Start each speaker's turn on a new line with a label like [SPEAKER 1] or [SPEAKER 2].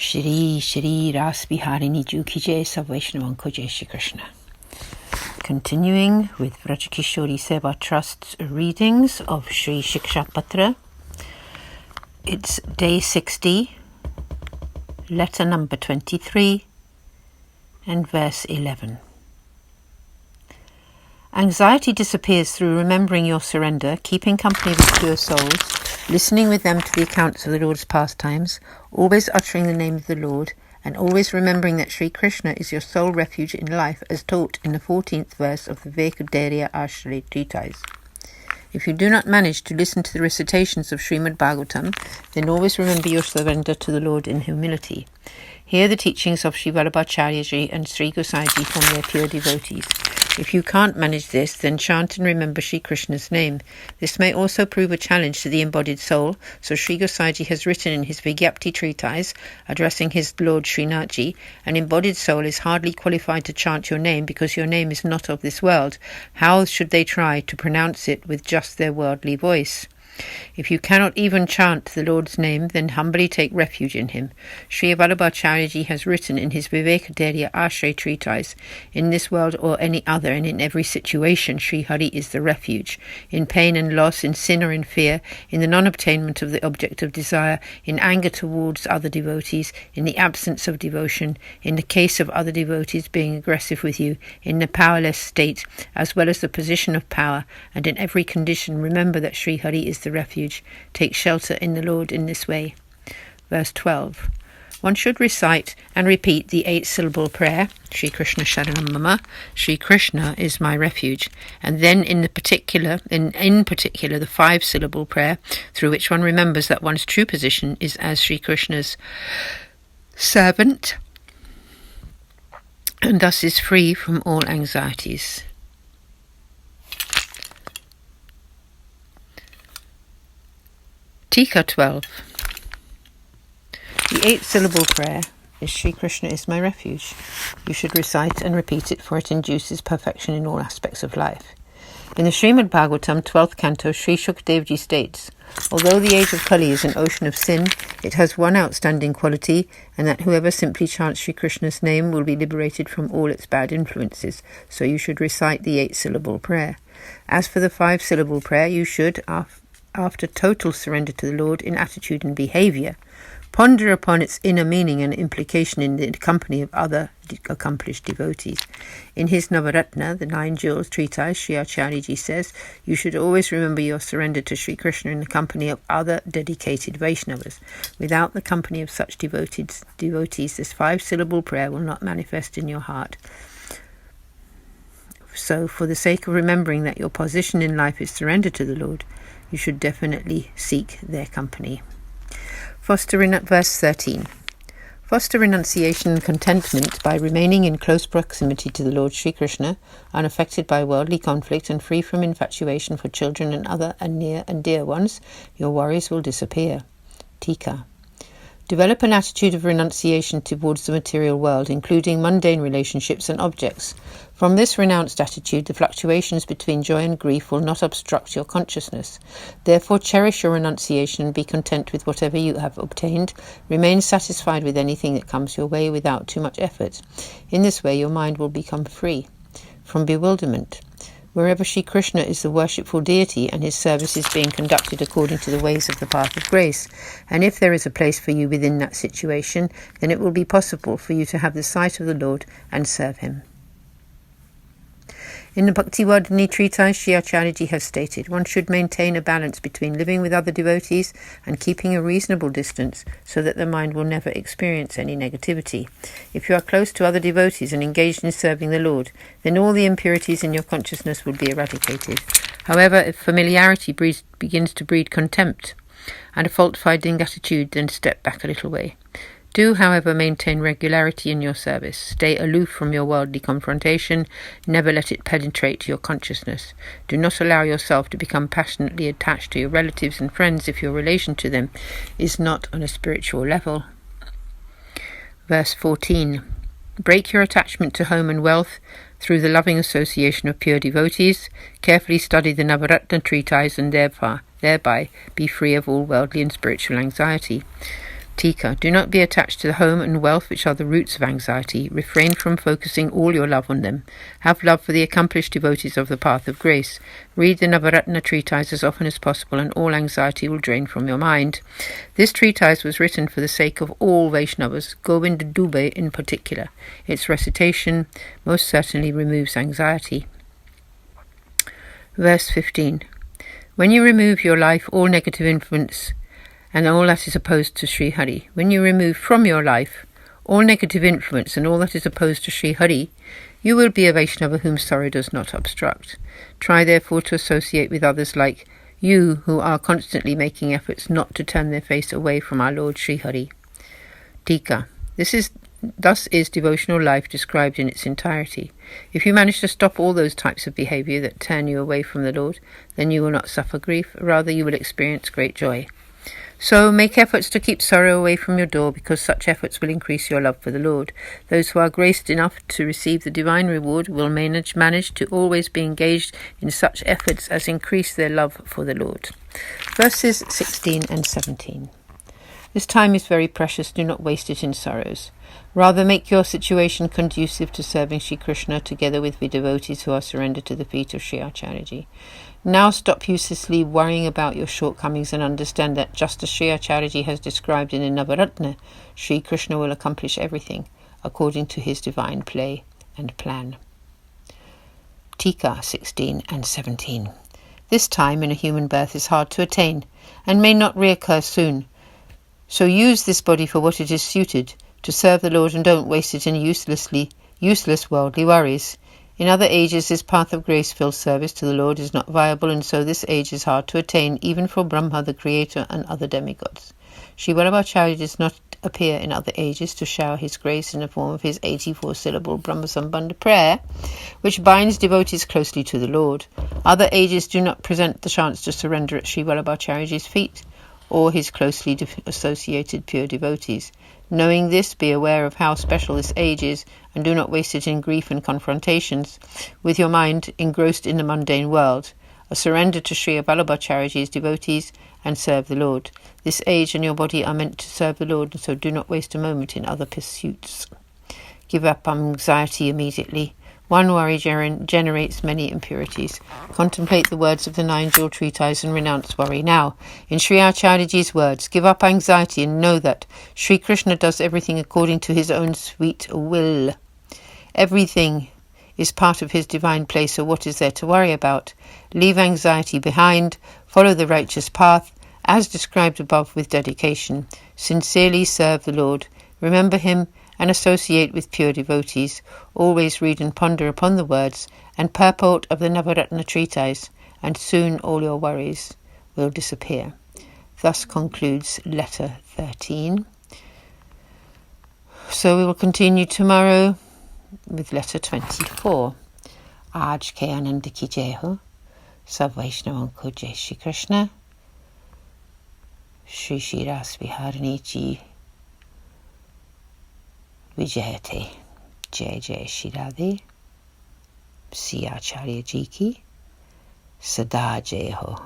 [SPEAKER 1] Shri Shri Ras Biharini Jukije Vaishnavan Koje Shri Krishna. Continuing with Vrajakishori Seva Trust's readings of Shri Shiksha Patr. It's day 60, letter number 23, and verse 11. Anxiety disappears through remembering your surrender, keeping company with pure souls, listening with them to the accounts of the Lord's pastimes, always uttering the name of the Lord, and always remembering that Sri Krishna is your sole refuge in life, as taught in the 14th verse of the Viveka Ashray treatise. If you do not manage to listen to the recitations of Srimad Bhagavatam, then always remember your surrender to the Lord in humility. Hear the teachings of Sri Vallabhacharya and Sri Gosaiji from their pure devotees. If you can't manage this, then chant and remember Sri Krishna's name. This may also prove a challenge to the embodied soul, so Sri Gosaiji has written in his Vigyapti treatise, addressing his Lord Srinathji, an embodied soul is hardly qualified to chant your name because your name is not of this world. How should they try to pronounce it with just their worldly voice? If you cannot even chant the Lord's name, then humbly take refuge in him. Sri Vallabhacharya has written in his Viveka Ashray treatise, in this world or any other and in every situation, Sri Hari is the refuge. In pain and loss, in sin or in fear, in the non-obtainment of the object of desire, in anger towards other devotees, in the absence of devotion, in the case of other devotees being aggressive with you, in the powerless state, as well as the position of power, and in every condition, remember that Sri Hari is the refuge. Take shelter in the Lord in this way. Verse 12. One should recite and repeat the 8-syllable prayer, Shri Krishna Sharanam Mama, Shri Krishna is my refuge, and then in particular the 5-syllable prayer, through which one remembers that one's true position is as Shri Krishna's servant, and thus is free from all anxieties. Tika 12. The 8-syllable prayer is Shri Krishna is my refuge. You should recite and repeat it, for it induces perfection in all aspects of life. In the Srimad Bhagavatam 12th canto, Sri Shukadevji states, although the age of Kali is an ocean of sin, it has one outstanding quality, and that whoever simply chants Shri Krishna's name will be liberated from all its bad influences, so you should recite the 8-syllable prayer. As for the 5-syllable prayer, you should, after total surrender to the Lord in attitude and behaviour, ponder upon its inner meaning and implication in the company of other accomplished devotees. In his Navaratna, the 9 Jewels treatise, Sri Acharya says, you should always remember your surrender to Sri Krishna in the company of other dedicated Vaishnavas. Without the company of such devotees, this 5-syllable prayer will not manifest in your heart. So, for the sake of remembering that your position in life is surrender to the Lord, you should definitely seek their company. Verse 13. Foster renunciation and contentment by remaining in close proximity to the Lord Sri Krishna, unaffected by worldly conflict and free from infatuation for children and other and near and dear ones. Your worries will disappear. Tika. Develop an attitude of renunciation towards the material world, including mundane relationships and objects. From this renounced attitude, the fluctuations between joy and grief will not obstruct your consciousness. Therefore, cherish your renunciation and be content with whatever you have obtained. Remain satisfied with anything that comes your way without too much effort. In this way, your mind will become free from bewilderment. Wherever Sri Krishna is the worshipful deity and his service is being conducted according to the ways of the path of grace, and if there is a place for you within that situation, then it will be possible for you to have the sight of the Lord and serve him. In the Bhaktivardhani treatise, Sri Acharya has stated, one should maintain a balance between living with other devotees and keeping a reasonable distance so that the mind will never experience any negativity. If you are close to other devotees and engaged in serving the Lord, then all the impurities in your consciousness will be eradicated. However, if familiarity begins to breed contempt and a fault-finding attitude, then step back a little way. Do, however, maintain regularity in your service. Stay aloof from your worldly confrontation. Never let it penetrate your consciousness. Do not allow yourself to become passionately attached to your relatives and friends if your relation to them is not on a spiritual level. Verse 14. Break your attachment to home and wealth through the loving association of pure devotees. Carefully study the Navaratna treatise and thereby be free of all worldly and spiritual anxiety. Tika, do not be attached to the home and wealth which are the roots of anxiety. Refrain from focusing all your love on them. Have love for the accomplished devotees of the path of grace. Read the Navaratna treatise as often as possible, and all anxiety will drain from your mind. This treatise was written for the sake of all Vaishnavas, Govind Dubey in particular. Its recitation most certainly removes anxiety. Verse 15. When you remove your life all negative influence and all that is opposed to Sri Hari, when you remove from your life all negative influence and all that is opposed to Sri Hari, you will be a Vaishnava whom sorrow does not obstruct. Try therefore to associate with others like you who are constantly making efforts not to turn their face away from our Lord Sri Hari. Tika. Thus is devotional life described in its entirety. If you manage to stop all those types of behaviour that turn you away from the Lord, then you will not suffer grief, rather you will experience great joy. So make efforts to keep sorrow away from your door, because such efforts will increase your love for the Lord. Those who are graced enough to receive the divine reward will manage to always be engaged in such efforts as increase their love for the Lord. Verses 16 and 17. This time is very precious, do not waste it in sorrows. Rather make your situation conducive to serving Shri Krishna together with the devotees who are surrendered to the feet of Sri Acharyaji. Now stop uselessly worrying about your shortcomings and understand that just as Sri Acharyaji has described in the Navaratna, Sri Krishna will accomplish everything according to his divine play and plan. Tika 16 and 17. This time in a human birth is hard to attain and may not reoccur soon. So use this body for what it is suited, to serve the Lord, and don't waste it in useless worldly worries. In other ages this path of grace-filled service to the Lord is not viable, and so this age is hard to attain, even for Brahma, the Creator, and other demigods. Sri Vallabhacharya does not appear in other ages to shower his grace in the form of his 84-syllable Brahma Sambandha prayer, which binds devotees closely to the Lord. Other ages do not present the chance to surrender at Sri Vallabhacharya's feet, or his closely associated pure devotees. Knowing this, be aware of how special this age is, and do not waste it in grief and confrontations, with your mind engrossed in the mundane world. Surrender to Sri Vallabhacharya's devotees and serve the Lord. This age and your body are meant to serve the Lord, and so do not waste a moment in other pursuits. Give up anxiety immediately. One worry generates many impurities. Contemplate the words of the 9 jewel treatise and renounce worry now. In Sri Acharyaji's words, give up anxiety and know that Sri Krishna does everything according to his own sweet will. Everything is part of his divine play, so what is there to worry about? Leave anxiety behind, follow the righteous path, as described above, with dedication. Sincerely serve the Lord. Remember him and associate with pure devotees. Always read and ponder upon the words and purport of the Navaratna treatise, and soon all your worries will disappear. Thus concludes letter 13. So we will continue tomorrow with letter 24. Aaj ke Anand ki jai ho. Sab Vaishnavan ko Jai Shri Krishna. Shri Shri Ras Viharani Ji Vijayate. Jai Jai Shri Radhe. Sri Acharya Ji ki Sada Jai Ho.